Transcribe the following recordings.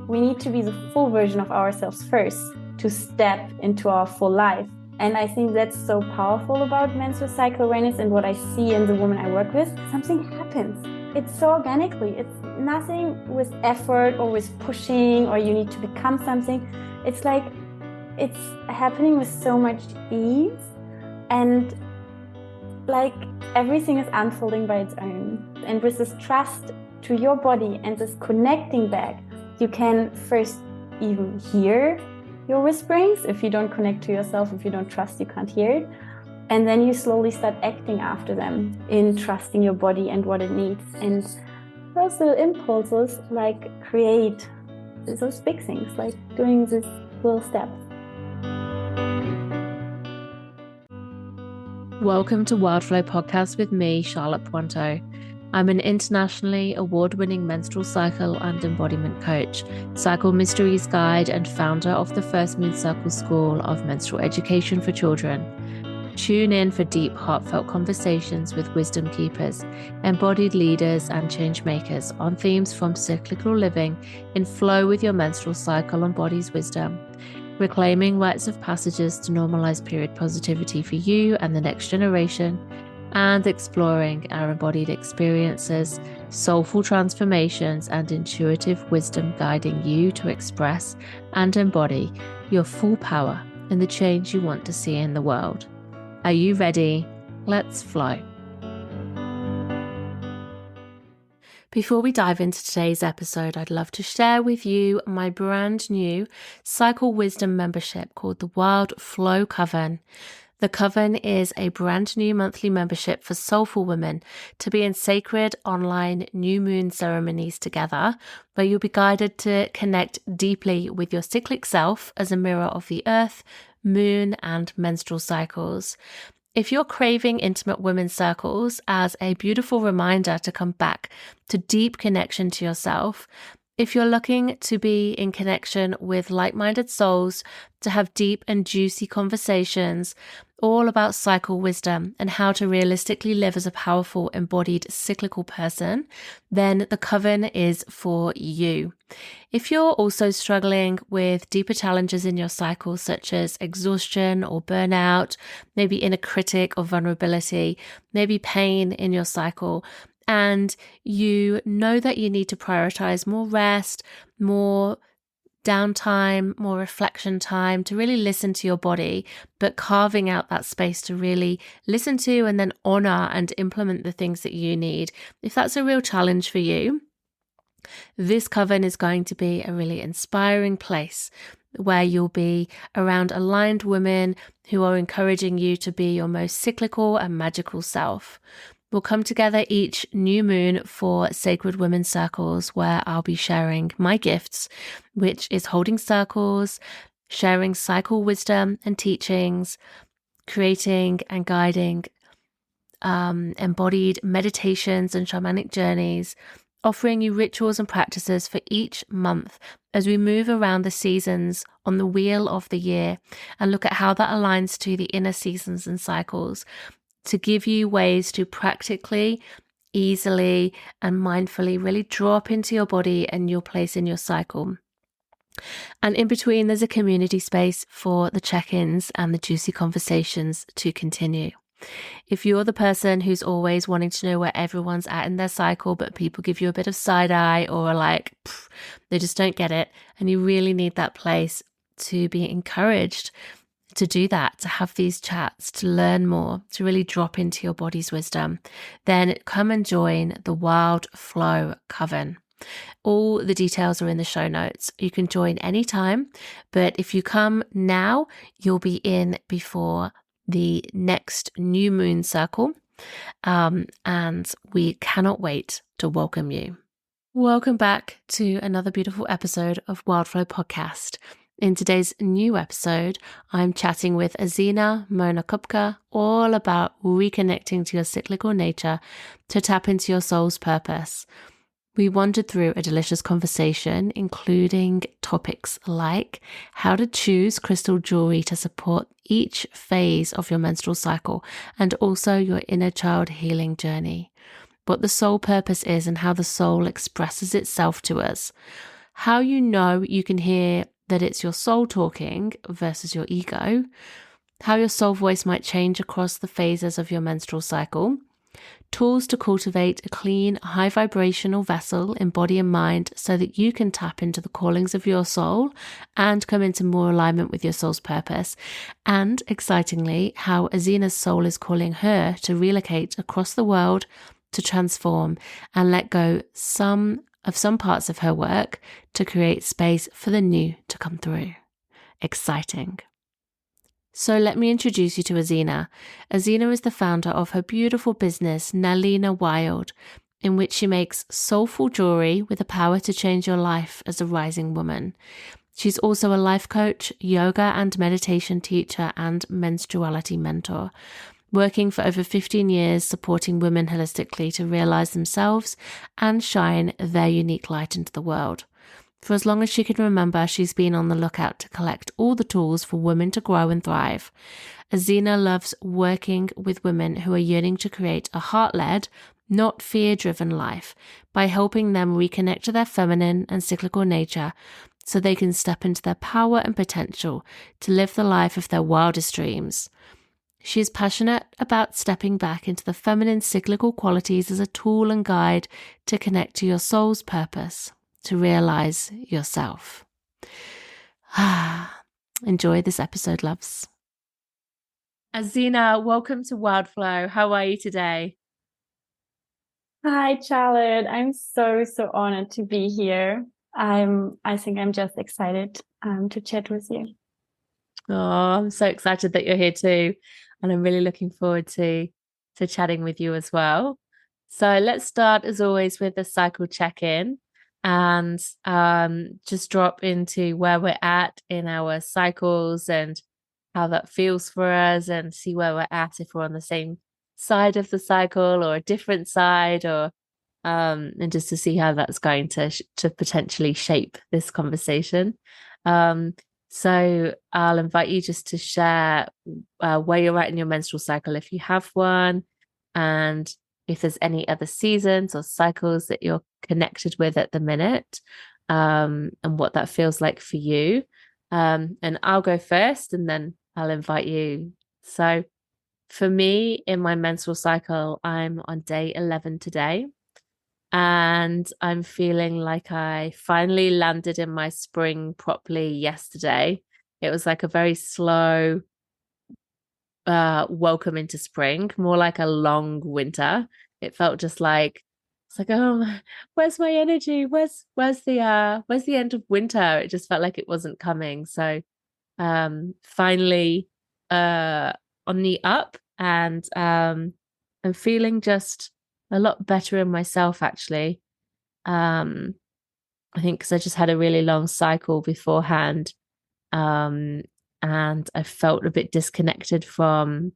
We need to be the full version of ourselves first to step into our full life. And I think that's so powerful about menstrual cycle awareness, and what I see in the women I work with. Something happens. It's so organically. It's nothing with effort or with pushing or you need to become something. It's like it's happening with so much ease, and like everything is unfolding by its own. And with this trust to your body and this connecting back, you can first even hear your whisperings. If you don't connect to yourself, if you don't trust, you can't hear it. And then you slowly start acting after them in trusting your body and what it needs. And those little impulses like create those big things, like doing these little steps. Welcome to Wildflow Podcast with me, Charlotte Pointeau. I'm an internationally award-winning menstrual cycle and embodiment coach, cycle mysteries guide, and founder of the First Moon Circle School of Menstrual Education for Children. Tune in for deep, heartfelt conversations with wisdom keepers, embodied leaders, and change makers on themes from cyclical living in flow with your menstrual cycle and body's wisdom, reclaiming rites of passages to normalize period positivity for you and the next generation, and exploring our embodied experiences, soulful transformations, and intuitive wisdom guiding you to express and embody your full power and the change you want to see in the world. Are you ready? Let's flow. Before we dive into today's episode, I'd love to share with you my brand new Cycle Wisdom membership called the Wild Flow Coven. The Coven is a brand new monthly membership for soulful women to be in sacred online new moon ceremonies together, where you'll be guided to connect deeply with your cyclic self as a mirror of the earth, moon, and menstrual cycles. If you're craving intimate women's circles as a beautiful reminder to come back to deep connection to yourself, if you're looking to be in connection with like-minded souls, to have deep and juicy conversations all about cycle wisdom and how to realistically live as a powerful, embodied, cyclical person, then the Coven is for you. If you're also struggling with deeper challenges in your cycle, such as exhaustion or burnout, maybe inner critic or vulnerability, maybe pain in your cycle, and you know that you need to prioritize more rest, more downtime, more reflection time to really listen to your body, but carving out that space to really listen to and then honor and implement the things that you need. If that's a real challenge for you, this Coven is going to be a really inspiring place where you'll be around aligned women who are encouraging you to be your most cyclical and magical self. We'll come together each new moon for Sacred Women's Circles, where I'll be sharing my gifts, which is holding circles, sharing cycle wisdom and teachings, creating and guiding embodied meditations and shamanic journeys, offering you rituals and practices for each month as we move around the seasons on the wheel of the year and look at how that aligns to the inner seasons and cycles, to give you ways to practically, easily, and mindfully really drop into your body and your place in your cycle. And in between, there's a community space for the check-ins and the juicy conversations to continue. If you're the person who's always wanting to know where everyone's at in their cycle, but people give you a bit of side eye or are like, they just don't get it, and you really need that place to be encouraged to do that, to have these chats, to learn more, to really drop into your body's wisdom, then come and join the Wild Flow Coven. All the details are in the show notes. You can join anytime, but if you come now, you'll be in before the next new moon circle, and we cannot wait to welcome you. Welcome back to another beautiful episode of Wildflow Podcast. In today's new episode, I'm chatting with Asina Kupke all about reconnecting to your cyclical nature to tap into your soul's purpose. We wandered through a delicious conversation, including topics like how to choose crystal jewelry to support each phase of your menstrual cycle and also your inner child healing journey, what the soul purpose is and how the soul expresses itself to us, how you know you can hear that it's your soul talking versus your ego, how your soul voice might change across the phases of your menstrual cycle, tools to cultivate a clean, high vibrational vessel in body and mind so that you can tap into the callings of your soul and come into more alignment with your soul's purpose. And excitingly, how Asina's soul is calling her to relocate across the world to transform and let go some parts of her work to create space for the new to come through. Exciting. So let me introduce you to Asina. Asina is the founder of her beautiful business, Nalina Wild, in which she makes soulful jewellery with the power to change your life as a rising woman. She's also a life coach, yoga and meditation teacher, and menstruality mentor, working for over 15 years supporting women holistically to realise themselves and shine their unique light into the world. For as long as she can remember, she's been on the lookout to collect all the tools for women to grow and thrive. Asina loves working with women who are yearning to create a heart-led, not fear-driven life by helping them reconnect to their feminine and cyclical nature so they can step into their power and potential to live the life of their wildest dreams. She is passionate about stepping back into the feminine cyclical qualities as a tool and guide to connect to your soul's purpose, to realize yourself. Enjoy this episode, loves. Asina, welcome to Wildflow. How are you today? Hi, Charlotte. I'm so honored to be here. I think I'm just excited to chat with you. Oh, I'm so excited that you're here too. And I'm really looking forward to chatting with you as well. So let's start as always with a cycle check-in and just drop into where we're at in our cycles and how that feels for us and see where we're at, if we're on the same side of the cycle or a different side, or and just to see how that's going to potentially shape this conversation. So I'll invite you just to share where you're at in your menstrual cycle, if you have one, and if there's any other seasons or cycles that you're connected with at the minute, and what that feels like for you. And I'll go first and then I'll invite you. So for me, in my menstrual cycle, I'm on day 11 today. And I'm feeling like I finally landed in my spring properly yesterday. It was like a very slow welcome into spring, more like a long winter. It felt just like it's like, oh, where's my energy? Where's the end of winter? It just felt like it wasn't coming. So finally on the up, and I'm feeling just a lot better in myself, actually. I think because I just had a really long cycle beforehand, and I felt a bit disconnected from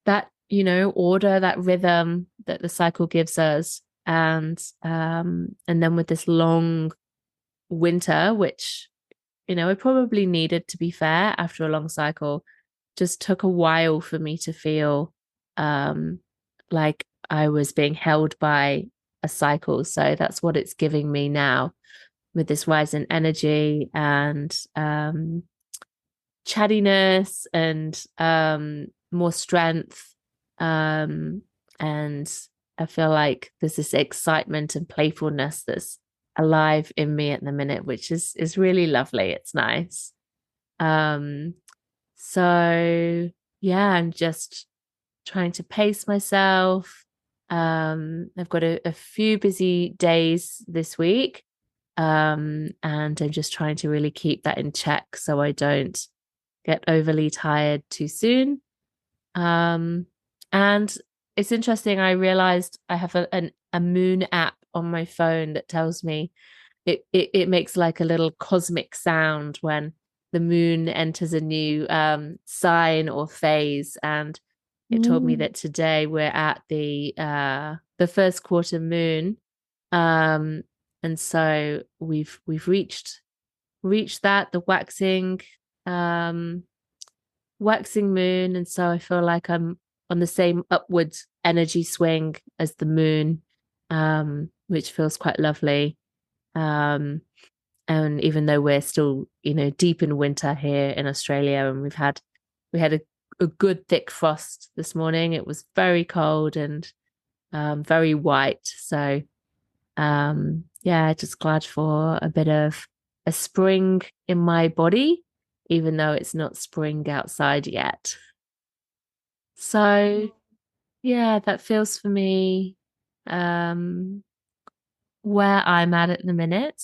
that, order, that rhythm that the cycle gives us. And then with this long winter, which, I probably needed, to be fair, after a long cycle, just took a while for me to feel like I was being held by a cycle. So that's what it's giving me now, with this rise in energy and chattiness and more strength. And I feel like there's this excitement and playfulness that's alive in me at the minute, which is really lovely. It's nice. So yeah, I'm just trying to pace myself. I've got a few busy days this week. And I'm just trying to really keep that in check so I don't get overly tired too soon. And it's interesting, I realized I have a moon app on my phone that tells me it makes like a little cosmic sound when the moon enters a new sign or phase. And it told me that today we're at the first quarter moon. And so we've reached that, the waxing moon. And so I feel like I'm on the same upwards energy swing as the moon, which feels quite lovely. And even though we're still, deep in winter here in Australia, and we had a good thick frost this morning. It was very cold and very white. So yeah, just glad for a bit of a spring in my body, even though it's not spring outside yet. So yeah, that feels for me where I'm at the minute.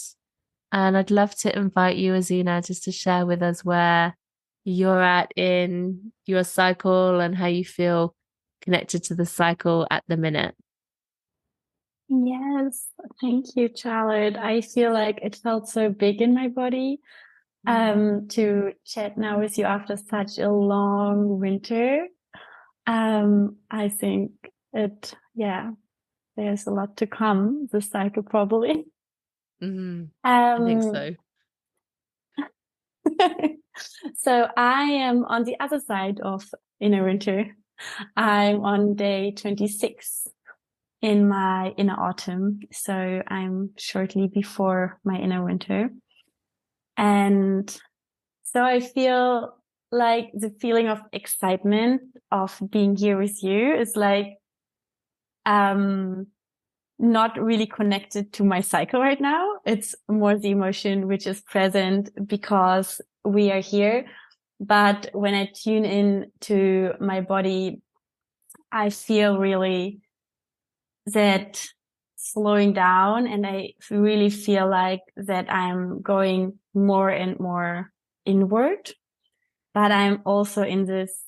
And I'd love to invite you, Asina, just to share with us where you're at in your cycle and how you feel connected to the cycle at the minute. Yes, thank you, Charlotte. I feel like it felt so big in my body to chat now with you after such a long winter. I think there's a lot to come, this cycle probably. I think so. So I am on the other side of inner winter. I'm on day 26 in my inner autumn. So I'm shortly before my inner winter. And so I feel like the feeling of excitement of being here with you is like, not really connected to my cycle right now. It's more the emotion which is present because we are here. But when I tune in to my body, I feel really that slowing down, and I really feel like that I'm going more and more inward, but I'm also in this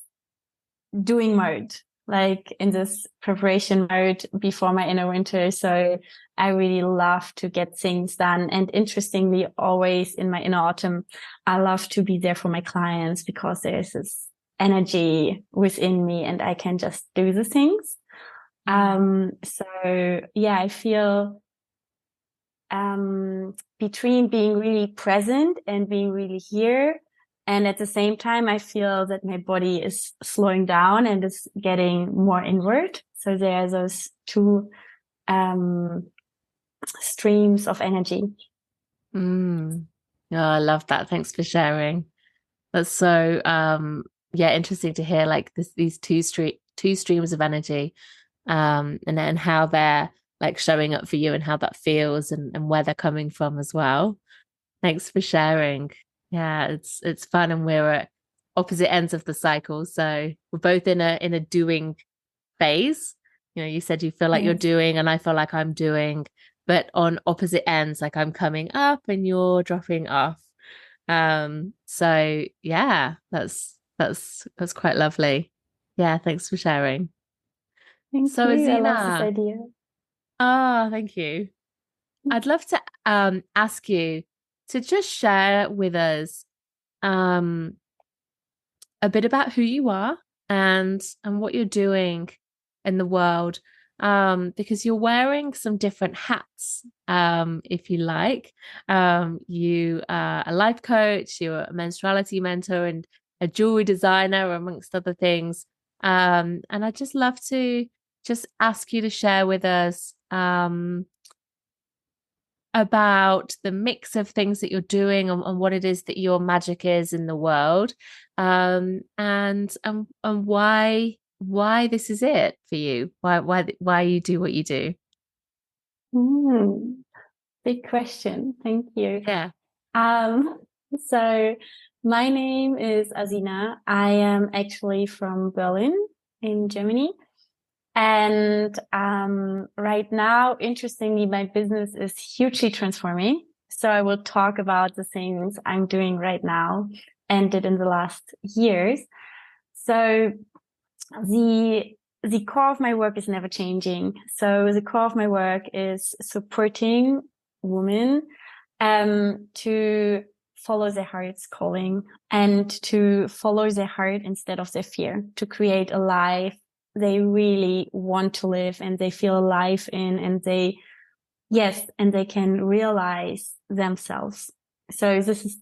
doing mode, like in this preparation mode before my inner winter. So I really love to get things done. And interestingly, always in my inner autumn, I love to be there for my clients because there's this energy within me and I can just do the things. So yeah, I feel between being really present and being really here. And at the same time, I feel that my body is slowing down and is getting more inward. So there are those two streams of energy. Oh, I love that. Thanks for sharing. That's so interesting to hear like these two streams of energy, and then how they're like showing up for you and how that feels and where they're coming from as well. Thanks for sharing. Yeah, it's fun, and we're at opposite ends of the cycle. So we're both in a doing phase. You said you feel like you're doing, and I feel like I'm doing, but on opposite ends, like I'm coming up and you're dropping off. So yeah, that's quite lovely. Yeah, thanks for sharing. Thank So you. I love this Azina, idea. thank you. I'd love to ask you to just share with us um a bit about who you are and what you're doing in the world, because you're wearing some different hats, if you like. You are a life coach, you're a menstruality mentor, and a jewelry designer, amongst other things. And I'd just love to just ask you to share with us about the mix of things that you're doing and what it is that your magic is in the world, and why this is it for you, why you do what you do. Big question. Thank you. Yeah. Um, so my name is Asina. I am actually from Berlin in Germany. And right now, interestingly, my business is hugely transforming. So I will talk about the things I'm doing right now and did in the last years. So the core of my work is never changing. So the core of my work is supporting women to follow their heart's calling and to follow their heart instead of their fear, to create a life they really want to live and they feel alive in, and they can realize themselves. So this is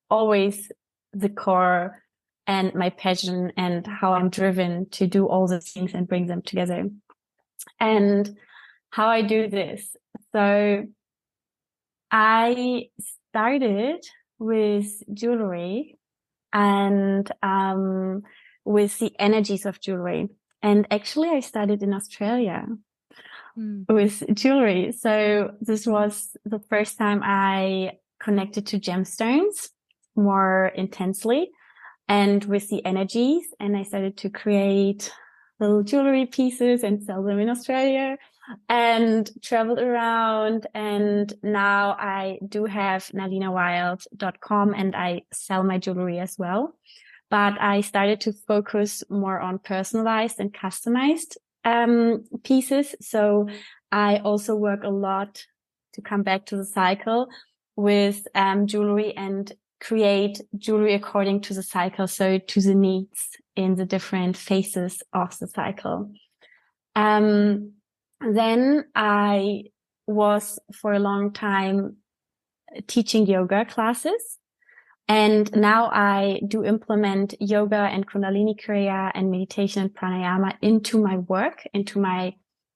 always the core and my passion and how I'm driven to do all the things and bring them together. And how I do this. So I started with jewelry and with the energies of jewelry. And actually, I started in Australia with jewelry. So this was the first time I connected to gemstones more intensely and with the energies. And I started to create little jewelry pieces and sell them in Australia and traveled around. And now I do have nalinawild.com and I sell my jewelry as well. But I started to focus more on personalized and customized pieces. So I also work a lot, to come back to the cycle, with jewelry and create jewelry according to the cycle. So to the needs in the different phases of the cycle. Then I was for a long time teaching yoga classes. And now I do implement yoga and Kundalini Kriya and meditation and pranayama into my work, into my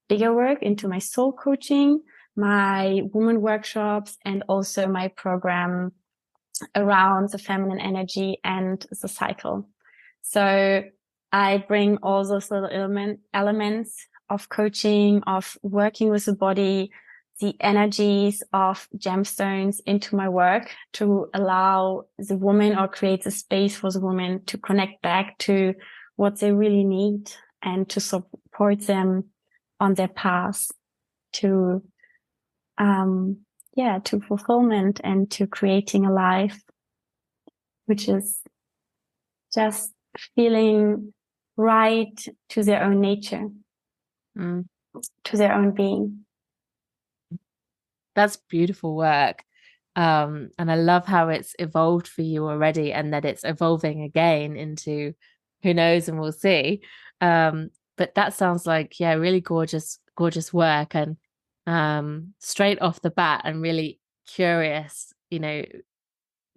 bigger work, into my soul coaching, my woman workshops, and also my program around the feminine energy and the cycle. So I bring all those little elements of coaching, of working with the body, the energies of gemstones into my work to allow the woman, or create a space for the woman to connect back to what they really need and to support them on their path to, to fulfillment and to creating a life which is just feeling right to their own nature, to their own being. That's beautiful work. And I love how it's evolved for you already, and that it's evolving again into who knows, and we'll see. But that sounds like, yeah, really gorgeous work. And straight off the bat, I'm really curious,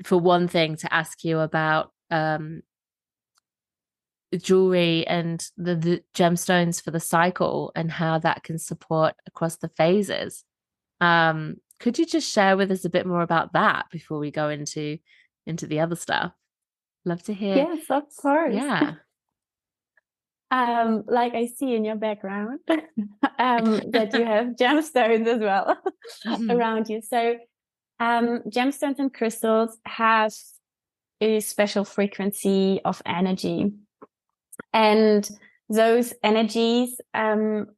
for one thing, to ask you about jewelry and the gemstones for the cycle and how that can support across the phases. Could you just share with us a bit more about that before we go into the other stuff? Love to hear. Yes, of course. Yeah. Like I see in your background, that you have gemstones as well around you. So, gemstones and crystals have a special frequency of energy, and those energies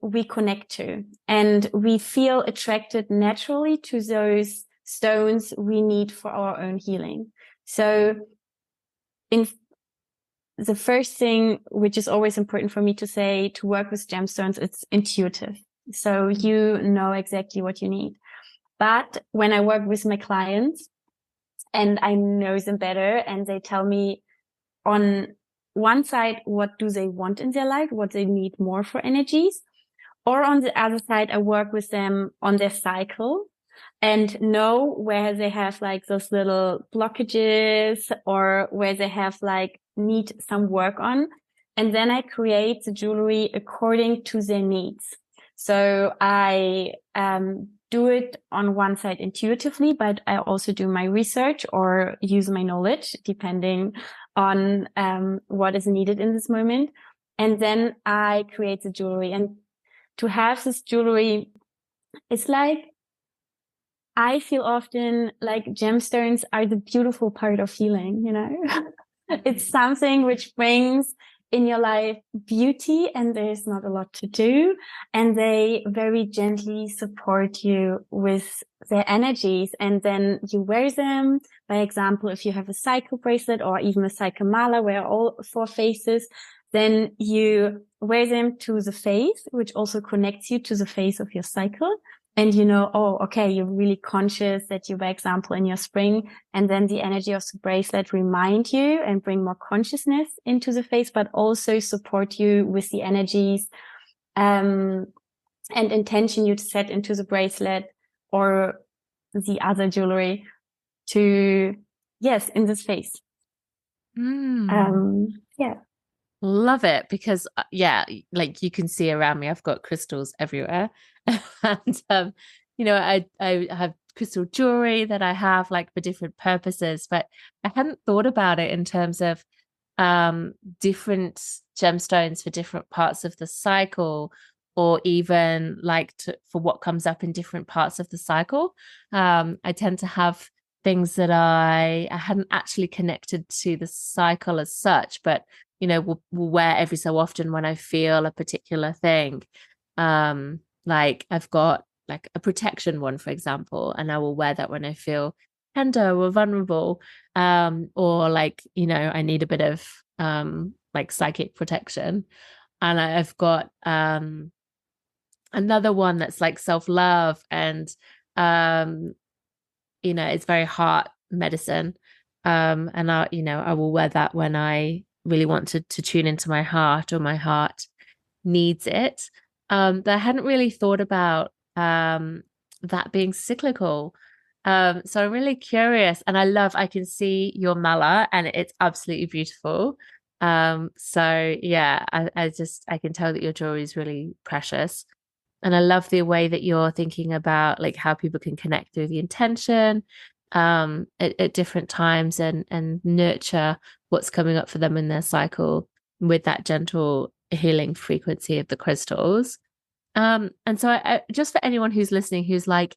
we connect to, and we feel attracted naturally to those stones we need for our own healing. So in the first thing, which is always important for me to say, to work with gemstones, it's intuitive. So you know exactly what you need. But when I work with my clients and I know them better, and they tell me on one side, what do they want in their life, what they need more for energies, or on the other side, I work with them on their cycle and know where they have like those little blockages, or where they have like need some work on. And then I create the jewelry according to their needs. So I do it on one side intuitively, but I also do my research or use my knowledge depending on what is needed in this moment. And then I create the jewelry. And to have this jewelry, it's like, I feel often like gemstones are the beautiful part of healing, It's something which brings in your life beauty, and there's not a lot to do. And they very gently support you with their energies. And then you wear them. By example, if you have a cycle bracelet or even a cycle mala where all 4 faces, then you wear them to the face, which also connects you to the phase of your cycle. And oh, okay, you're really conscious that you, by example, in your spring, and then the energy of the bracelet remind you and bring more consciousness into the face, but also support you with the energies, and intention you to set into the bracelet or the other jewelry to, yes, in this phase. Yeah. Love it, because like you can see around me, I've got crystals everywhere. And I have crystal jewelry that I have like for different purposes, but I hadn't thought about it in terms of different gemstones for different parts of the cycle, or even like for what comes up in different parts of the cycle. I tend to have things that I hadn't actually connected to the cycle as such, but will wear every so often when I feel a particular thing. Like I've got like a protection one, for example, and I will wear that when I feel tender or vulnerable, or like I need a bit of like psychic protection. And I've got another one that's like self-love, and it's very heart medicine. And I will wear that when I really want to tune into my heart, or my heart needs it. But I hadn't really thought about that being cyclical. So I'm really curious, and I can see your mala, and it's absolutely beautiful. So yeah, I can tell that your jewelry is really precious. And I love the way that you're thinking about like how people can connect through the intention at different times, and nurture what's coming up for them in their cycle with that gentle healing frequency of the crystals. And so just for anyone who's listening who's like,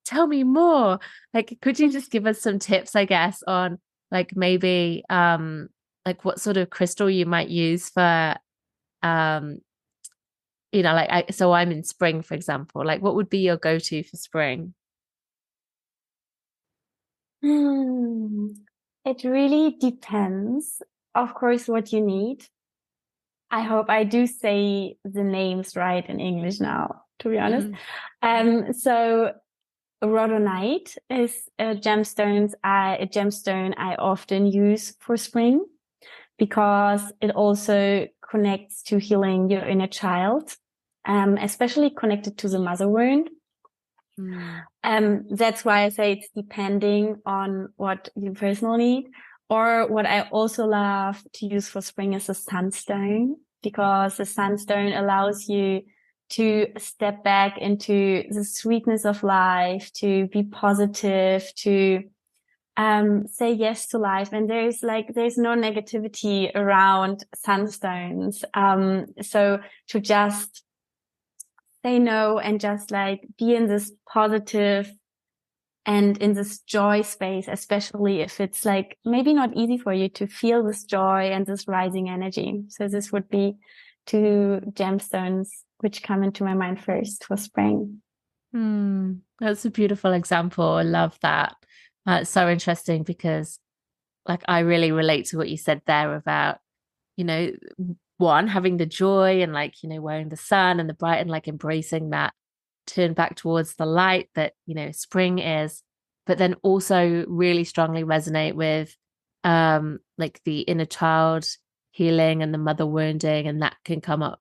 tell me more, like could you just give us some tips, I guess, on like maybe like what sort of crystal you might use for um so I'm in spring, for example, like what would be your go-to for spring? Hmm. It really depends, of course, what you need. I hope I do say the names right in English now, to be honest. So rhodonite is a gemstone I often use for spring, because it also connects to healing your inner child, especially connected to the mother wound. Mm. That's why I say it's depending on what you personally need. Or what I also love to use for spring is a sunstone, because the sunstone allows you to step back into the sweetness of life, to be positive, to say yes to life. And there's no negativity around sunstones. So to just say no and just like be in this positive and in this joy space, especially if it's like maybe not easy for you to feel this joy and this rising energy. So this would be two gemstones which come into my mind first for spring. That's a beautiful example. I love that. It's so interesting because like I really relate to what you said there about, you know, one, having the joy and like, wearing the sun and the bright, and like embracing that turn back towards the light that, spring is, but then also really strongly resonate with like the inner child healing and the mother wounding, and that can come up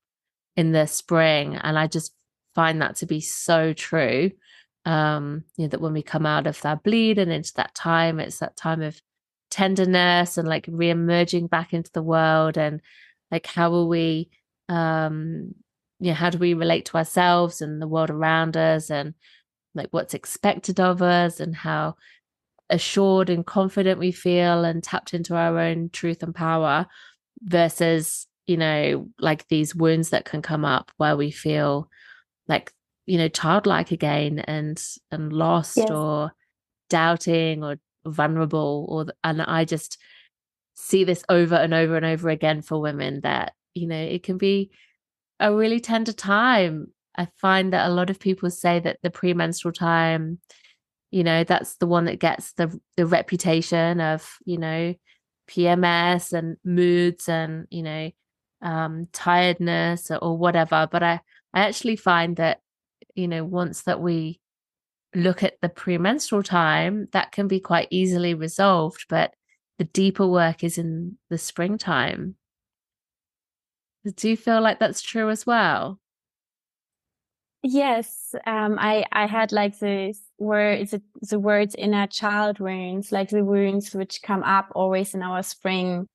in the spring. And I just find that to be so true. That when we come out of that bleed and into that time, it's that time of tenderness and like re-emerging back into the world, and like how will we how do we relate to ourselves and the world around us, and like what's expected of us, and how assured and confident we feel and tapped into our own truth and power, versus like these wounds that can come up where we feel like childlike again, and lost, Yes. or doubting, or vulnerable, and I just see this over and over and over again for women, that it can be a really tender time. I find that a lot of people say that the premenstrual time, that's the one that gets the reputation of PMS and moods, and tiredness, or whatever. But I actually find that once that we look at the premenstrual time, that can be quite easily resolved, but the deeper work is in the springtime. Do you feel like that's true as well? Yes, I had like this where is it the words inner child wounds, like the wounds which come up always in our spring,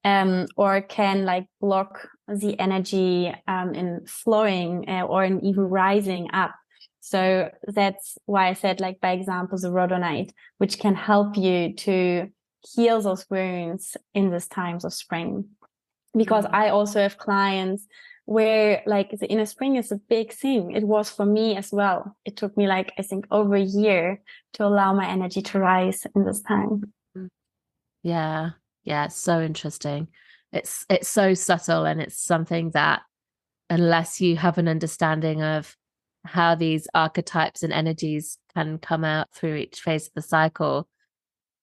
or can like block the energy in flowing, or in even rising up. So that's why I said, like, by example, the rhodonite, which can help you to heal those wounds in these times of spring. Because I also have clients where, like, the inner spring is a big thing. It was for me as well. It took me, like, I think over a year to allow my energy to rise in this time. Yeah. Yeah. It's so interesting. It's so subtle, and it's something that, unless you have an understanding of how these archetypes and energies can come out through each phase of the cycle,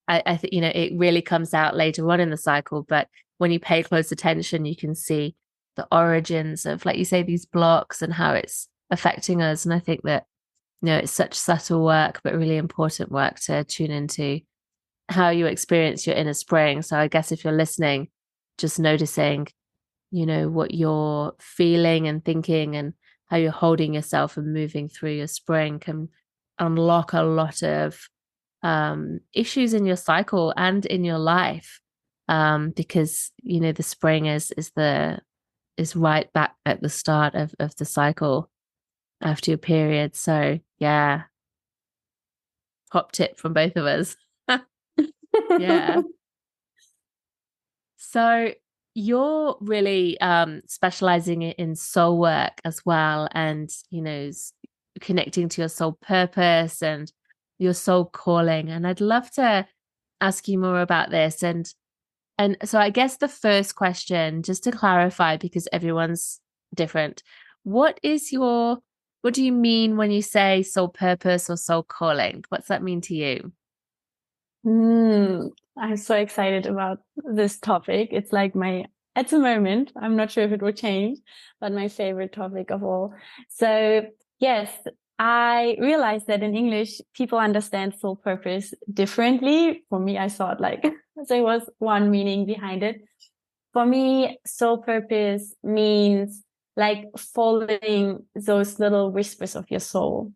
I think, it really comes out later on in the cycle. But when you pay close attention, you can see the origins of, like you say, these blocks and how it's affecting us. And I think that, it's such subtle work, but really important work to tune into how you experience your inner spring. So I guess if you're listening, just noticing, what you're feeling and thinking and how you're holding yourself and moving through your spring can unlock a lot of issues in your cycle and in your life, because the spring is right back at the start of the cycle after your period. So yeah, top tip from both of us. Yeah. So you're really specializing in soul work as well, and connecting to your soul purpose and your soul calling. And I'd love to ask you more about this. And so I guess the first question, just to clarify, because everyone's different, what do you mean when you say soul purpose or soul calling? What's that mean to you? I'm so excited about this topic. It's like at the moment, I'm not sure if it will change, but my favorite topic of all. So yes, I realized that in English, people understand soul purpose differently. For me, I thought like there was one meaning behind it. For me, soul purpose means like following those little whispers of your soul.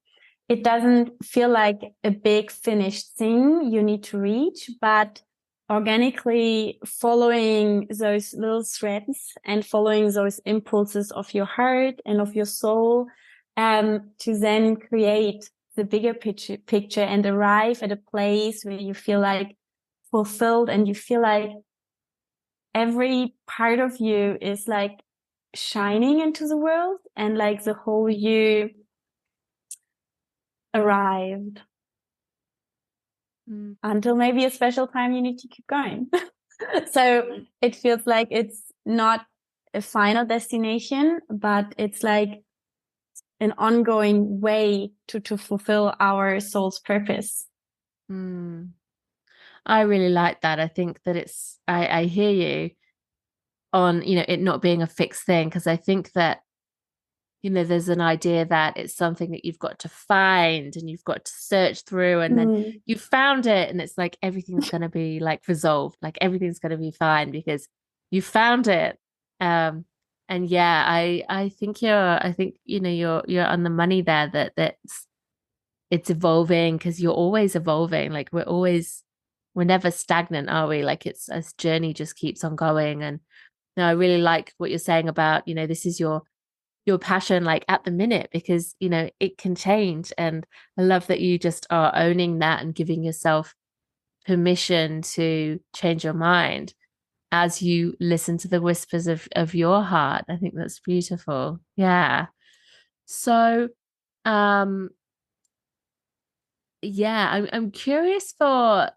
It doesn't feel like a big finished thing you need to reach, but organically following those little threads and following those impulses of your heart and of your soul, to then create the bigger picture and arrive at a place where you feel like fulfilled and you feel like every part of you is like shining into the world and like the whole you arrived. Until maybe a special time you need to keep going. So it feels like it's not a final destination, but it's like an ongoing way to fulfill our soul's purpose. I really like that. I think that I hear you on, it not being a fixed thing, because I think that, there's an idea that it's something that you've got to find and you've got to search through, and then you found it, and it's like everything's going to be like resolved, like everything's going to be fine because you found it. And yeah, I think you're on the money there, that it's evolving, because you're always evolving. Like we're never stagnant, are we? Like it's a journey, just keeps on going. And no, I really like what you're saying about, this is your passion, like at the minute, because it can change. And I love that you just are owning that and giving yourself permission to change your mind as you listen to the whispers of your heart. I think that's beautiful. Yeah. So yeah, I'm curious for,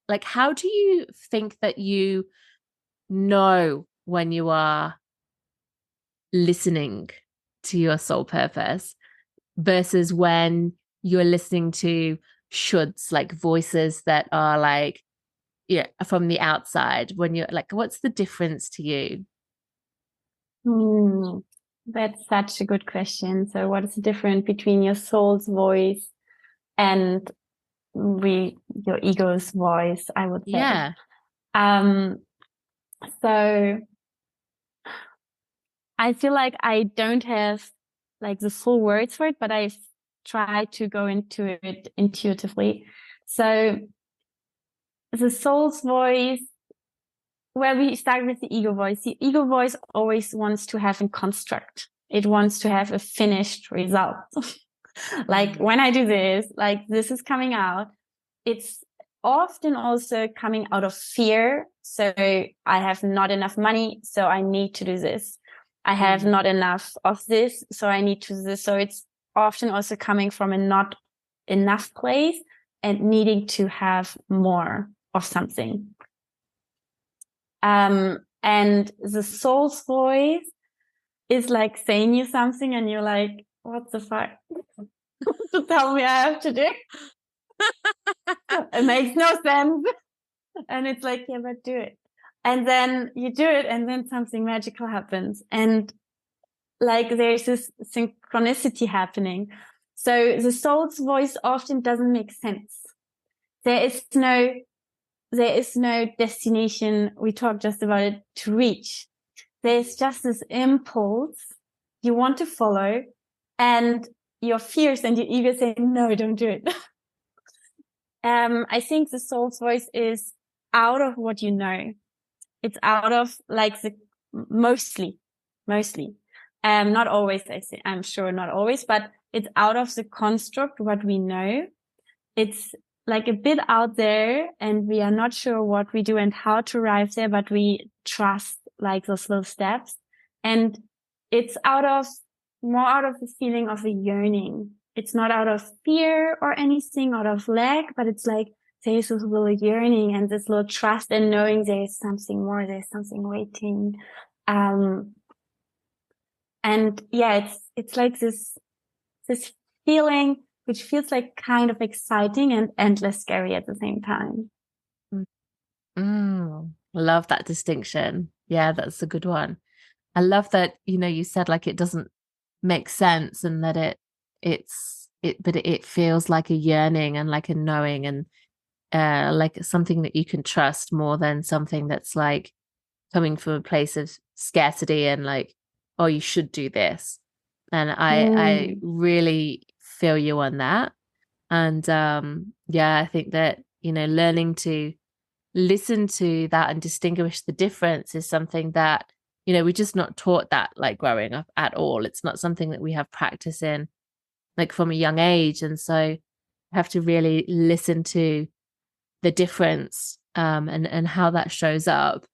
like, how do you think that you know when you are listening to your soul purpose versus when you're listening to shoulds, like voices that are like, yeah, from the outside, when you're like, what's the difference to you? That's such a good question. So what is the difference between your soul's voice and your ego's voice, I would say? Yeah. So I feel like I don't have like the full words for it, but I've tried to go into it intuitively. So the soul's voice, well, we start with the ego voice. The ego voice always wants to have a construct. It wants to have a finished result. Like when I do this, like this is coming out, it's often also coming out of fear. So I have not enough money, so I need to do this. I have not enough of this, so I need to do this. So it's often also coming from a not enough place and needing to have more of something. And the soul's voice is like saying you something and you're like, what the fuck? To tell me I have to do? It makes no sense. And it's like, yeah, but do it. And then you do it and then something magical happens. And like there's this synchronicity happening. So the soul's voice often doesn't make sense. There is no destination. We talked just about it to reach. There's just this impulse you want to follow, and your fears and your ego say, no, don't do it. I think the soul's voice is out of what you know. It's out of like mostly, not always, I'm sure not always, but it's out of the construct, what we know. It's like a bit out there and we are not sure what we do and how to arrive there, but we trust like those little steps. And it's more out of the feeling of a yearning. It's not out of fear or anything, out of lack, but it's like there's this little yearning and this little trust and knowing there's something more, there's something waiting. And yeah, it's like this feeling which feels like kind of exciting and endless scary at the same time. Love that distinction. Yeah, that's a good one. I love that, you said like it doesn't make sense and that but it feels like a yearning and like a knowing and like something that you can trust more than something that's like coming from a place of scarcity and like, oh, you should do this. And I really feel you on that. And yeah, I think that, learning to listen to that and distinguish the difference is something that, we're just not taught that like growing up at all. It's not something that we have practice in like from a young age. And so I have to really listen to the difference and how that shows up.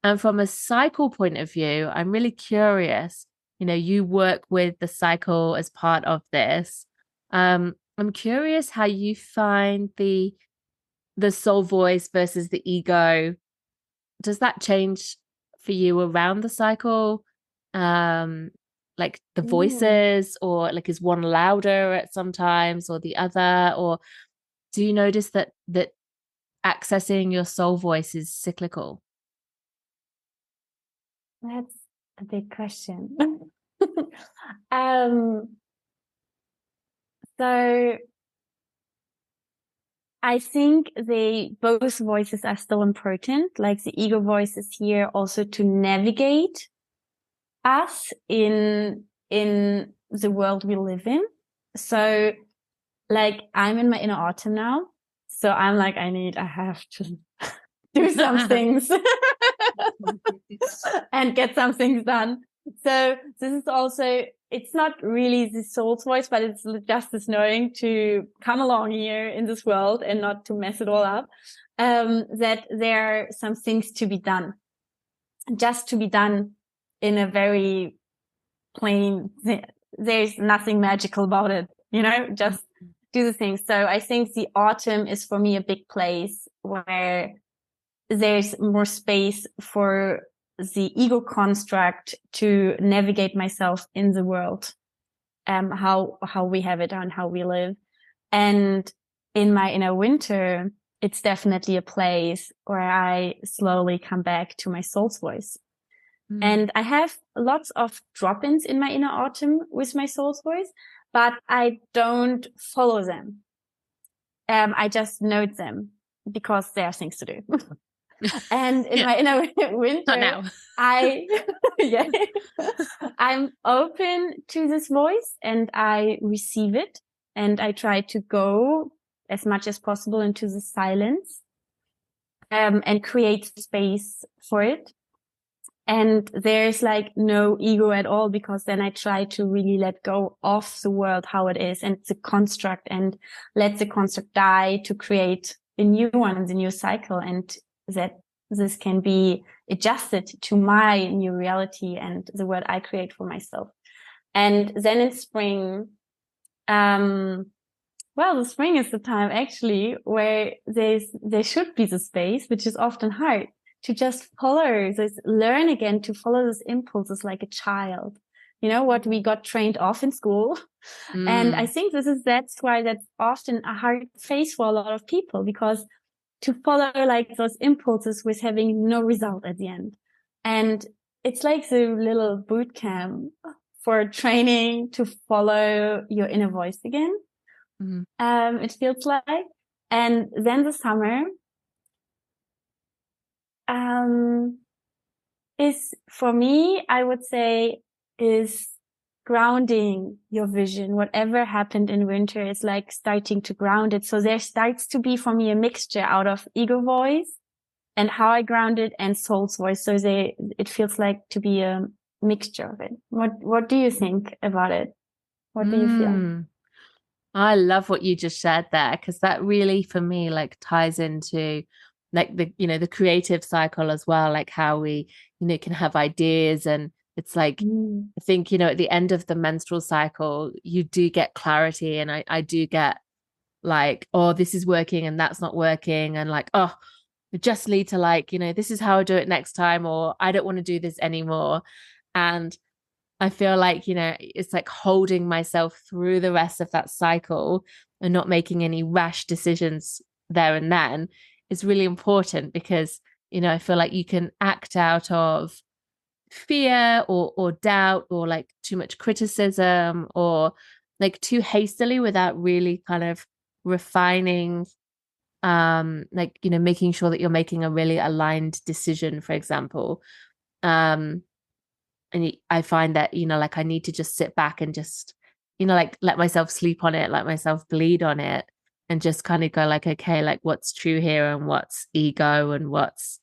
And from a cycle point of view, I'm really curious. You work with the cycle as part of this. I'm curious how you find the soul voice versus the ego. Does that change for you around the cycle? Like the voices, or like is one louder at sometimes or the other? Or do you notice that accessing your soul voice is cyclical? That's a big question. So I think both voices are still important. Like the ego voice is here also to navigate us in the world we live in. So like I'm in my inner autumn now. So I'm like, I have to do some things and get some things done. So this is also, it's not really the soul's voice, but it's just this knowing to come along here in this world and not to mess it all up. That there are some things to be done, just to be done in a very plain, there's nothing magical about it, just do the things. So I think the autumn is for me a big place where there's more space for the ego construct to navigate myself in the world, how we have it and how we live. And in my inner winter, it's definitely a place where I slowly come back to my soul's voice. And I have lots of drop-ins in my inner autumn with my soul's voice, but I don't follow them. I just note them because there are things to do. And in my inner winter, yeah, I'm open to this voice and I receive it and I try to go as much as possible into the silence, and create space for it. And there's like no ego at all, because then I try to really let go of the world, how it is. And it's a construct, and let the construct die to create a new one in the new cycle. And that this can be adjusted to my new reality and the world I create for myself. And then in spring, well, the spring is the time actually where there should be the space, which is often hard, to just follow this, learn again to follow those impulses like a child. You know, what we got trained off in school. And I think that's why that's often a hard phase for a lot of people, because to follow like those impulses with having no result at the end. And it's like the little boot camp for training to follow your inner voice again. It feels like. And then the summer is, for me, I would say, is grounding your vision. Whatever happened in winter is like starting to ground it. So there starts to be for me a mixture out of ego voice and how I ground it, and soul's voice. So it feels like to be a mixture of it. What do you think about it? What do you feel? I love what you just shared there, because that really, for me, like ties into like the creative cycle as well, like how we, can have ideas. And it's like, I think, at the end of the menstrual cycle, you do get clarity. And I do get like, oh, this is working and that's not working. And like, oh, I just need to like, this is how I do it next time, or I don't want to do this anymore. And I feel like, it's like holding myself through the rest of that cycle and not making any rash decisions there and then is really important, because, I feel like you can act out of fear or doubt, or like too much criticism, or like too hastily without really kind of refining, like, making sure that you're making a really aligned decision, for example. And I find that, like I need to just sit back and just, like let myself sleep on it, let myself bleed on it, and just kind of go like, okay, like what's true here and what's ego and what's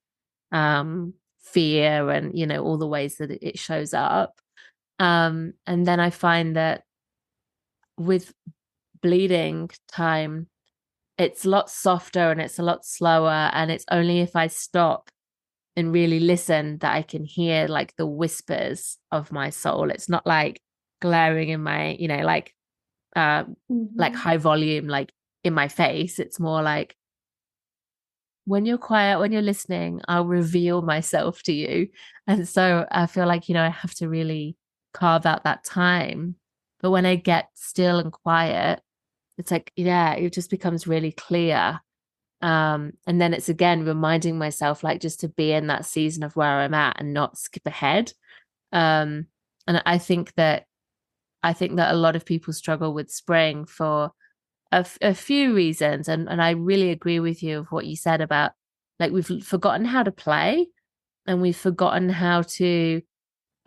fear, and, all the ways that it shows up. And then I find that with bleeding time, it's a lot softer and it's a lot slower. And it's only if I stop and really listen that I can hear like the whispers of my soul. It's not like glaring in my, like high volume, like in my face. It's more like, when you're quiet, when you're listening, I'll reveal myself to you. And so I feel like, I have to really carve out that time. But when I get still and quiet, it's like, yeah, it just becomes really clear. And then it's again reminding myself like just to be in that season of where I'm at and not skip ahead. And I think that a lot of people struggle with spring for a few reasons. And I really agree with you of what you said about like we've forgotten how to play, and we've forgotten how to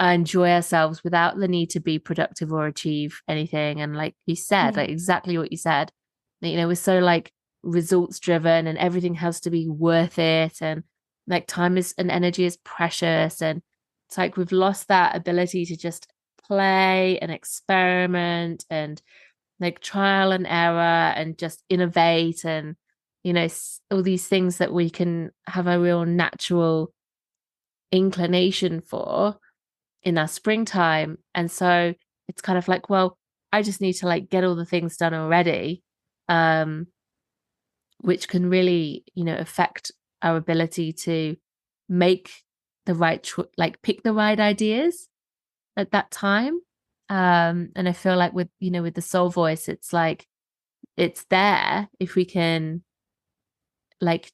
enjoy ourselves without the need to be productive or achieve anything. And like you said, like exactly what you said, we're so like results driven, and everything has to be worth it, and like time is and energy is precious. And it's like we've lost that ability to just play and experiment and like trial and error and just innovate, and all these things that we can have a real natural inclination for in our springtime. And so it's kind of like, well, I just need to like get all the things done already, which can really, affect our ability to make the right like pick the right ideas at that time. And I feel like with the soul voice, it's like it's there if we can like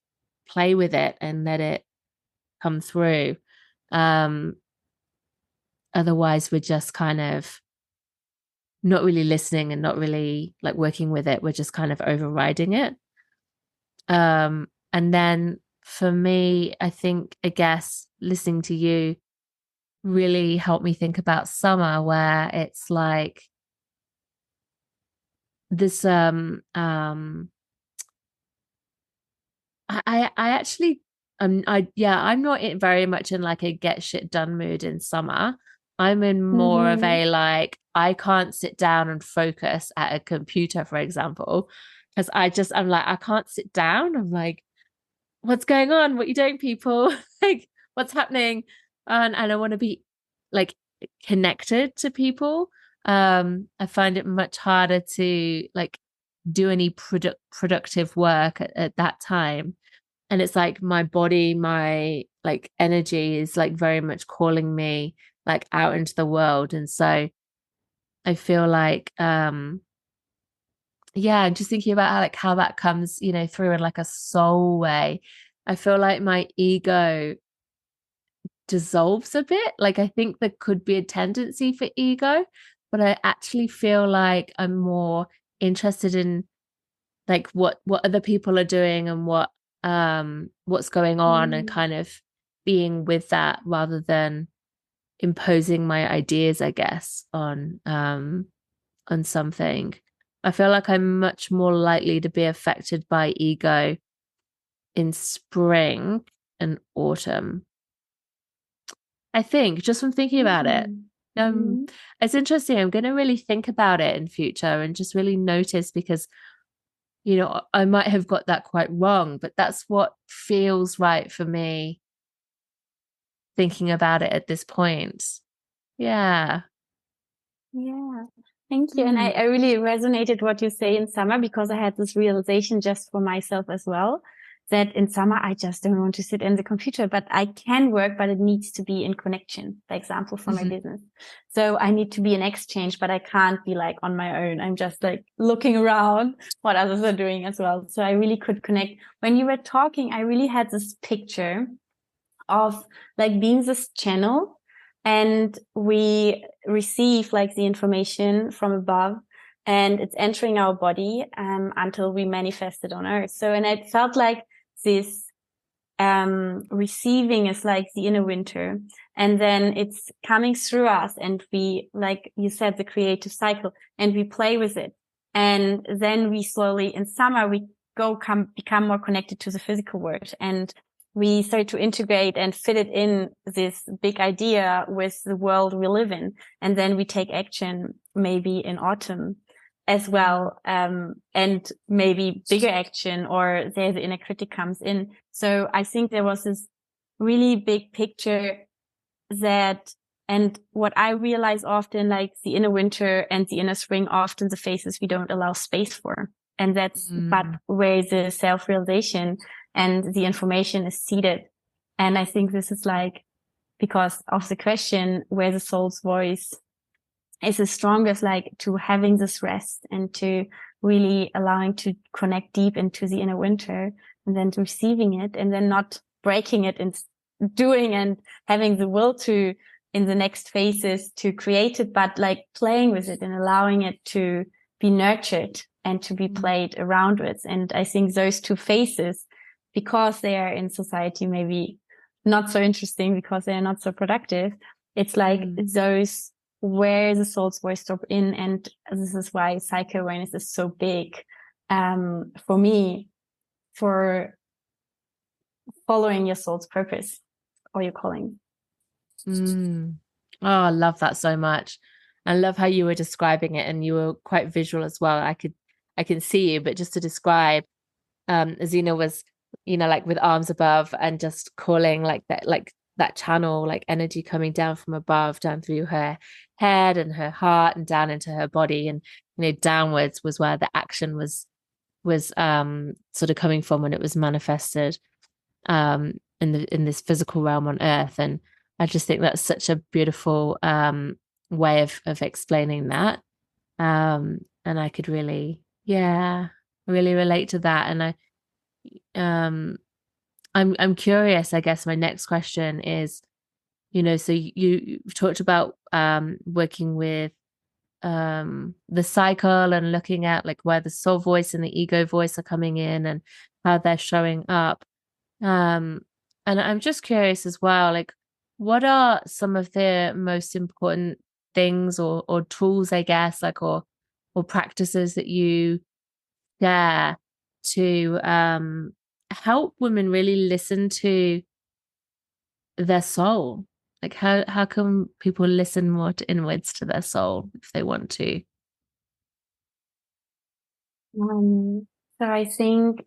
play with it and let it come through. Otherwise we're just kind of not really listening and not really like working with it. We're just kind of overriding it. And then for me, I think, I guess, listening to you really helped me think about summer, where it's like this I actually I'm not very much in like a get shit done mood in summer. I'm in more of Mm-hmm. a like, I can't sit down and focus at a computer, for example, because I'm like, I can't sit down. I'm like, what's going on? What are you doing, people? Like, what's happening? And I want to be like connected to people. I find it much harder to like do any productive work at that time. And it's like my body, my like energy is like very much calling me like out into the world. And so I feel like yeah, I'm just thinking about how that comes, through in like a soul way. I feel like my ego dissolves a bit. Like I think there could be a tendency for ego, but I actually feel like I'm more interested in like what other people are doing and what's going on, and kind of being with that rather than imposing my ideas, I guess, on something. I feel like I'm much more likely to be affected by ego in spring and autumn. I think just from thinking about it. Um, Mm-hmm. it's interesting. I'm going to really think about it in future and just really notice, because I might have got that quite wrong, but that's what feels right for me thinking about it at this point. Yeah. Yeah, thank you. And I Mm. really resonated what you say in summer, because I had this realization just for myself as well, that in summer I just don't want to sit in the computer, but I can work, but it needs to be in connection, for example, for my Mhm. business. So I need to be in exchange, but I can't be like on my own. I'm just like looking around what others are doing as well. So I really could connect. When you were talking, I really had this picture of like being this channel, and we receive like the information from above, and it's entering our body until we manifest it on earth. So, and it felt like this receiving is like the inner winter, and then it's coming through us, and we, like you said, the creative cycle, and we play with it. And then we slowly in summer, we become more connected to the physical world, and we start to integrate and fit it in this big idea with the world we live in. And then we take action maybe in autumn as well, and maybe bigger action, or there the inner critic comes in. So I think there was this really big picture that, and what I realize often, like the inner winter and the inner spring, often the phases we don't allow space for. And that's but Mm. where the self-realization and the information is seated. And I think this is like, because of the question where the soul's voice is the strongest, like to having this rest and to really allowing to connect deep into the inner winter, and then to receiving it, and then not breaking it and doing and having the will to in the next phases to create it, but like playing with it and allowing it to be nurtured and to be played around with. And I think those two phases, because they are in society maybe not so interesting because they are not so productive, it's like those where the soul's voice drop in. And this is why psycho awareness is so big for me, for following your soul's purpose or your calling. Mm. Oh, I love that so much. I love how you were describing it, and you were quite visual as well. I can see you, but just to describe, Asina was, like with arms above and just calling like that channel, like energy coming down from above, down through her head and her heart and down into her body. And, downwards was where the action was sort of coming from when it was manifested in this physical realm on earth. And I just think that's such a beautiful way of explaining that. And I could really, yeah, really relate to that. And um I'm curious, I guess my next question is, so you've talked about working with the cycle and looking at like where the soul voice and the ego voice are coming in and how they're showing up. Um, and I'm just curious as well, like, what are some of the most important things or tools, I guess, like, or practices that you share to help women really listen to their soul? Like how can people listen more to inwards to their soul if they want to? So I think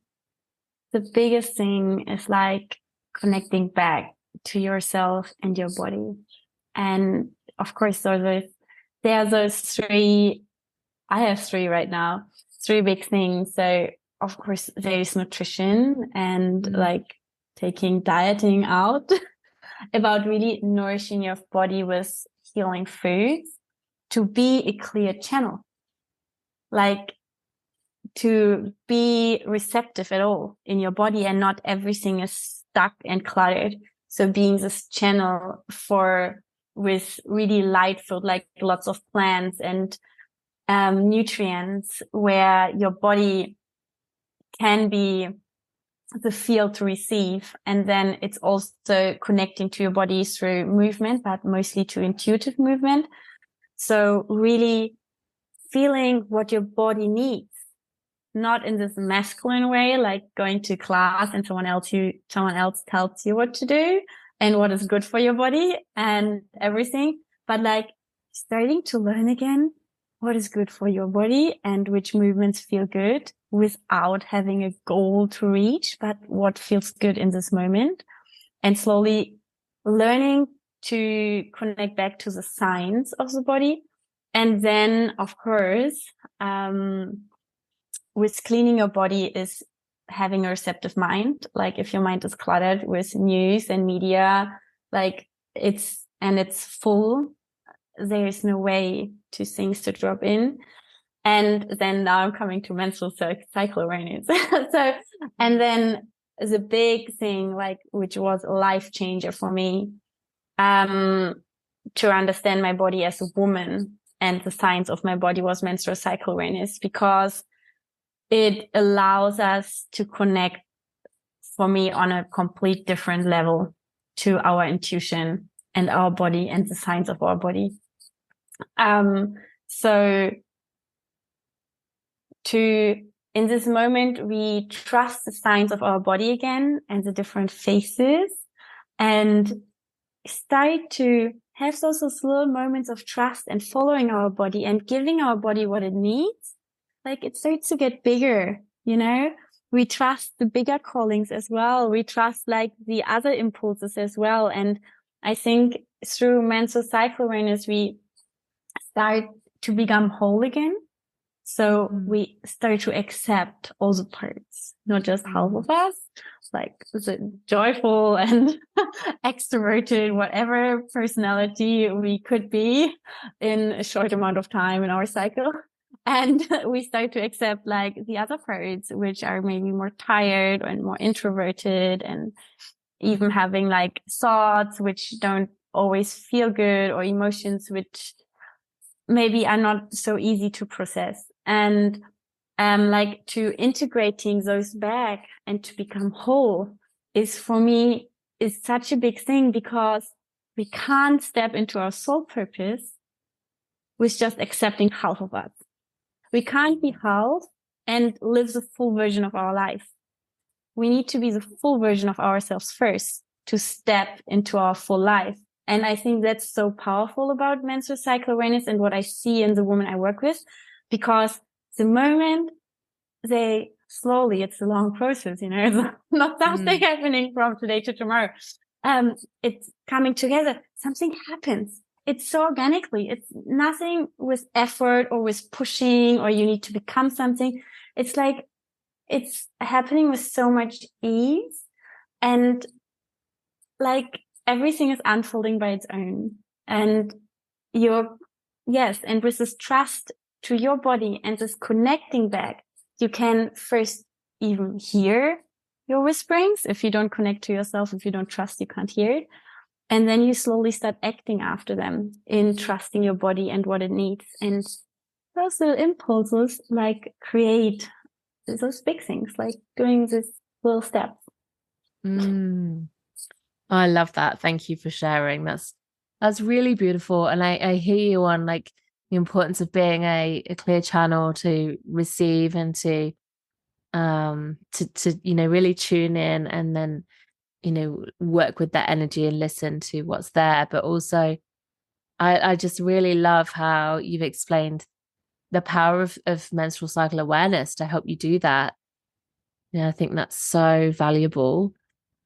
the biggest thing is like connecting back to yourself and your body. And of course, there are those three, I have three right now, three big things. So of course, there is nutrition and like taking dieting out, about really nourishing your body with healing foods to be a clear channel, like to be receptive at all in your body and not everything is stuck and cluttered. So being this channel with really light food, like lots of plants and nutrients, where your body can be the field to receive. And then it's also connecting to your body through movement, but mostly to intuitive movement. So really feeling what your body needs, not in this masculine way, like going to class and someone else tells you what to do and what is good for your body and everything, but like starting to learn again what is good for your body and which movements feel good without having a goal to reach, but what feels good in this moment, and slowly learning to connect back to the signs of the body. And then, of course, with cleaning your body is having a receptive mind. Like if your mind is cluttered with news and media, like it's full, there is no way to things to drop in. And then now I'm coming to menstrual cycle awareness. So, and then the big thing, like, which was a life changer for me, to understand my body as a woman and the science of my body, was menstrual cycle awareness, because it allows us to connect, for me, on a complete different level to our intuition and our body and the science of our body. So in this moment, we trust the signs of our body again and the different phases, and start to have those little moments of trust and following our body and giving our body what it needs. Like it starts to get bigger, you know, we trust the bigger callings as well. We trust like the other impulses as well. And I think through menstrual cycle awareness, we start to become whole again. So we start to accept all the parts, not just half of us, like the joyful and extroverted, whatever personality we could be in a short amount of time in our cycle. And we start to accept like the other parts, which are maybe more tired and more introverted, and even having like thoughts which don't always feel good, or emotions which maybe are not so easy to process. And like to integrating those back and to become whole is, for me, is such a big thing, because we can't step into our soul purpose with just accepting half of us. We can't be half and live the full version of our life. We need to be the full version of ourselves first to step into our full life. And I think that's so powerful about menstrual cycle awareness and what I see in the women I work with, because the moment they slowly, it's a long process, you know, it's not something happening from today to tomorrow. It's coming together. Something happens. It's so organically. It's nothing with effort or with pushing or you need to become something. It's like, it's happening with so much ease, and like everything is unfolding by its own. And and with this trust to your body and this connecting back, you can first even hear your whisperings. If you don't connect to yourself, if you don't trust, you can't hear it. And then you slowly start acting after them in trusting your body and what it needs. And those little impulses like create those big things, like doing this little steps. I love that. Thank you for sharing. That's really beautiful. And I hear you on like the importance of being a clear channel to receive and to to really tune in and then work with that energy and listen to what's there. But also I just really love how you've explained the power of menstrual cycle awareness to help you do that. Yeah, I think that's so valuable.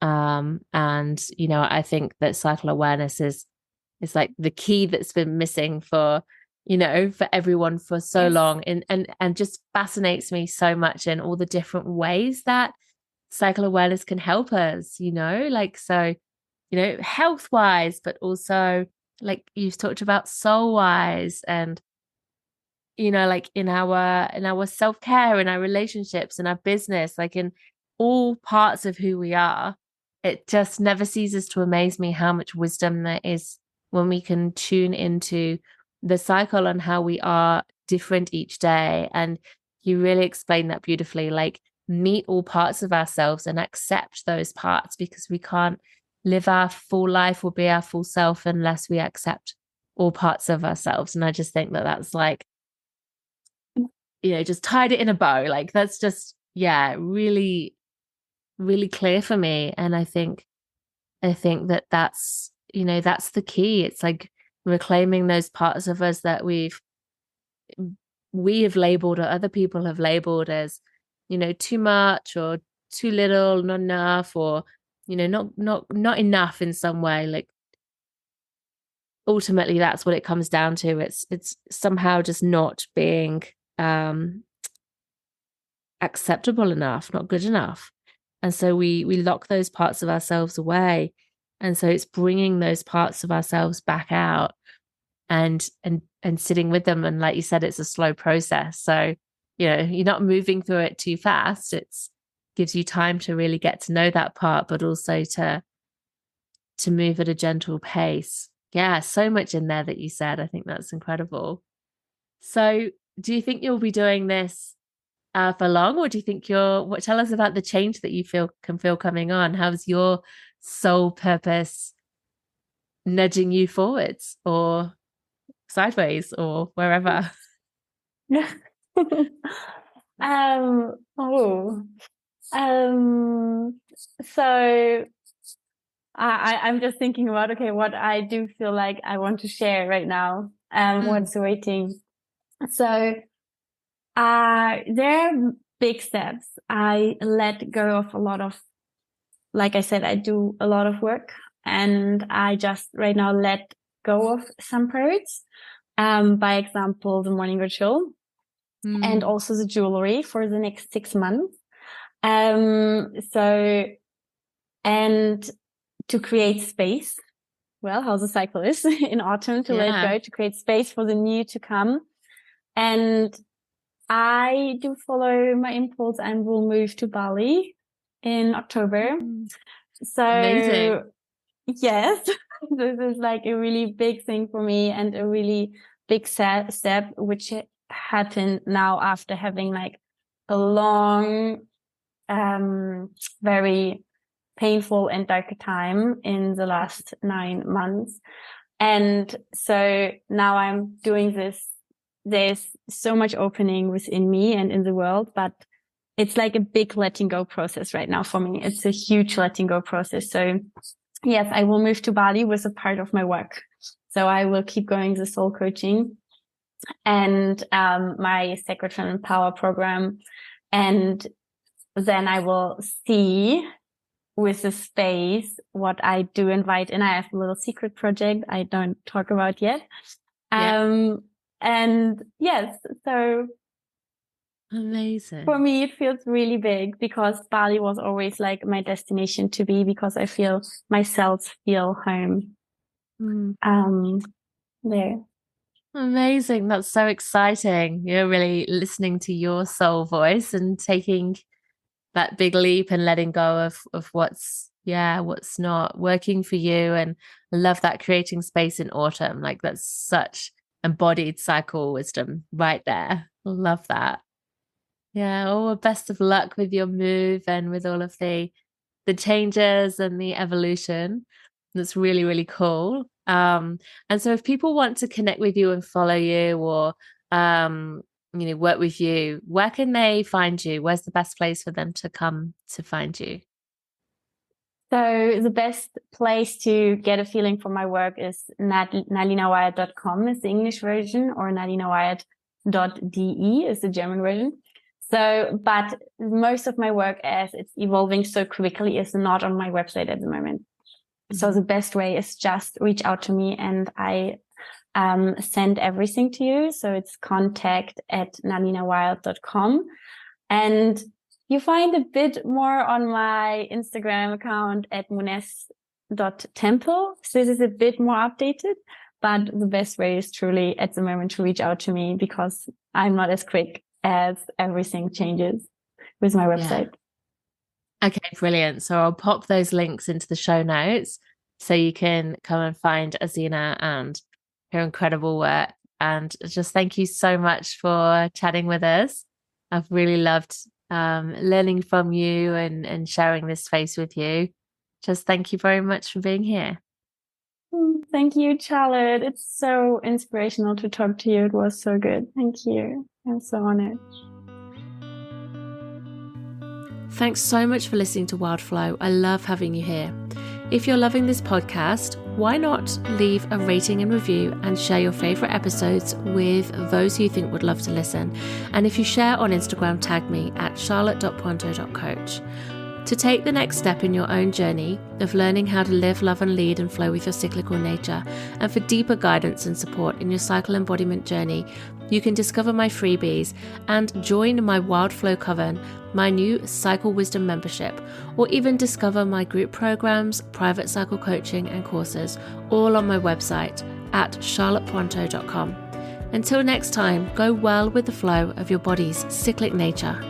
And I think that cycle awareness is like the key that's been missing for everyone for so Yes. long, and just fascinates me so much in all the different ways that cycle awareness can help us, like, so, health wise, but also like you've talked about soul wise, and like in our self-care, in our relationships, in our business, like in all parts of who we are. It just never ceases to amaze me how much wisdom there is when we can tune into the cycle and how we are different each day. And you really explain that beautifully, like meet all parts of ourselves and accept those parts, because we can't live our full life or be our full self unless we accept all parts of ourselves. And I just think that that's like, just tied it in a bow. Like that's just, yeah, really, really clear for me. And I think that that's the key. It's like reclaiming those parts of us that we have labeled, or other people have labeled as, too much or too little, not enough, or, not enough in some way. Like ultimately that's what it comes down to. It's somehow just not being acceptable enough, not good enough. And so we lock those parts of ourselves away. And so it's bringing those parts of ourselves back out and sitting with them. And like you said, it's a slow process. So, you're not moving through it too fast. It's gives you time to really get to know that part, but also to move at a gentle pace. Yeah, so much in there that you said. I think that's incredible. So do you think you'll be doing this for long, or do you think tell us about the change that you can feel coming on? How's your soul purpose nudging you forwards or sideways or wherever? Yeah. Oh. So I'm just thinking about, okay, what I do feel like I want to share right now. What's waiting. So, there are big steps. I let go of a lot of, like I said, I do a lot of work, and I just right now let go of some parts. By example, the morning ritual and also the jewellery for the next 6 months. So, and to create space, well, how the cycle is in autumn, to let go, to create space for the new to come. And I do follow my impulse and will move to Bali in October. So Amazing. yes, this is like a really big thing for me and a really big step, which happened now after having like a long, very painful and dark time in the last 9 months. And so now I'm doing this. There's so much opening within me and in the world, but it's like a big letting go process right now for me. It's a huge letting go process. So yes, I will move to Bali with a part of my work. So I will keep going the soul coaching and my sacred feminine power program. And then I will see with the space what I do invite in. I have a little secret project I don't talk about yet. And yes, so amazing. For me, it feels really big because Bali was always like my destination to be, because I feel myself feel home. There. Amazing. That's so exciting. You're really listening to your soul voice and taking that big leap and letting go of what's not working for you. And I love that, creating space in autumn. Like that's such embodied cycle wisdom right there. Love that. Yeah. Oh, best of luck with your move and with all of the changes and the evolution. That's really, really cool. And so if people want to connect with you and follow you, or work with you, where can they find you? Where's the best place for them to come to find you? So the best place to get a feeling for my work is nalinawild.com is the English version, or nalinawild.de is the German version. So, but most of my work, as it's evolving so quickly, is not on my website at the moment. Mm-hmm. So the best way is just reach out to me, and I send everything to you. So it's contact@nalinawild.com. And you find a bit more on my Instagram account @munes.temple. So this is a bit more updated, but the best way is truly at the moment to reach out to me, because I'm not as quick as everything changes with my website. Yeah. Okay, brilliant. So I'll pop those links into the show notes so you can come and find Asina and her incredible work. And just thank you so much for chatting with us. I've really loved learning from you and sharing this space with you. Just thank you very much for being here. Thank you, Charlotte. It's so inspirational to talk to you. It was so good. Thank you. I'm so honored. Thanks so much for listening to Wild Flow. I love having you here. If you're loving this podcast, why not leave a rating and review and share your favourite episodes with those who you think would love to listen. And if you share on Instagram, tag me @charlotte.pointo.coach. To take the next step in your own journey of learning how to live, love and lead and flow with your cyclical nature, and for deeper guidance and support in your cycle embodiment journey, you can discover my freebies and join my Wild Flow Coven, my new Cycle Wisdom membership, or even discover my group programs, private cycle coaching and courses, all on my website @charlottepointo.com. Until next time, go well with the flow of your body's cyclic nature.